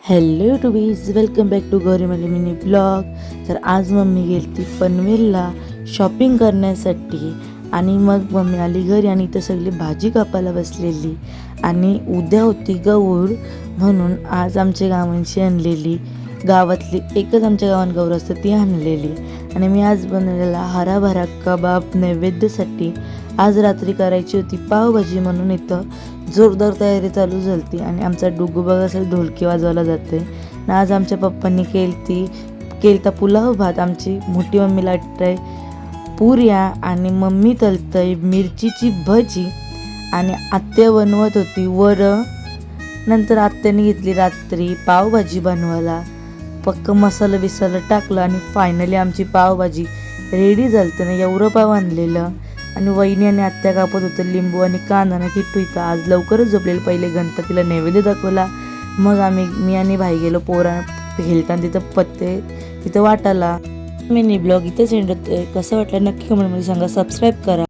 Hello YouTubies, welcome back to Gauri Mali mini blog. तर आज mummy गेली पनवेलला शॉपिंग करण्यासाठी आणि मग मम्मी आली घरी आणि इथं सगळी भाजी कापायला बसलेली. आणि उद्या होती गौर म्हणून आज आमच्या गावांची आणलेली, गावातली एकच आमच्या गावात गौर असते ती आणलेली. आणि मी आज बनवलेला हराभरा कबाब नैवेद्यासाठी. आज रात्री करायची होती पावभाजी म्हणून इथं जोरदार तयारी चालू झाली. आणि आमचा डुगू बघा असेल ढोलकी वाजवायला जाते. आणि आज आमच्या पप्पांनी केलता पुलाव भात. आमची मोठी मम्मी लाटताय पुऱ्या आणि मम्मी तलतय मिरचीची भजी आणि आत्या बनवत होती वरण. नंतर आत्याने घेतली रात्री पावभाजी बनवायला, पक्क मसाला बिसाला टाकला आणि फायनली आमची पावभाजी रेडी झाली. ना एवढं पाव आणलेलं आणि वहिनी आणि आत्या कापत होतं लिंबू आणि कांदा ना किट्टू. इथं आज लवकरच झोपलेलं, पहिले गणपतीला नैवेद्य दाखवला, मग मी आणि भाई गेलो पोरा खेळताना तिथं पत्ते तिथं वाटायला. मिनी ब्लॉग इथेच एंड होतोय. कसं वाटलं नक्की कमेंटमध्ये सांगा. सबस्क्राईब करा.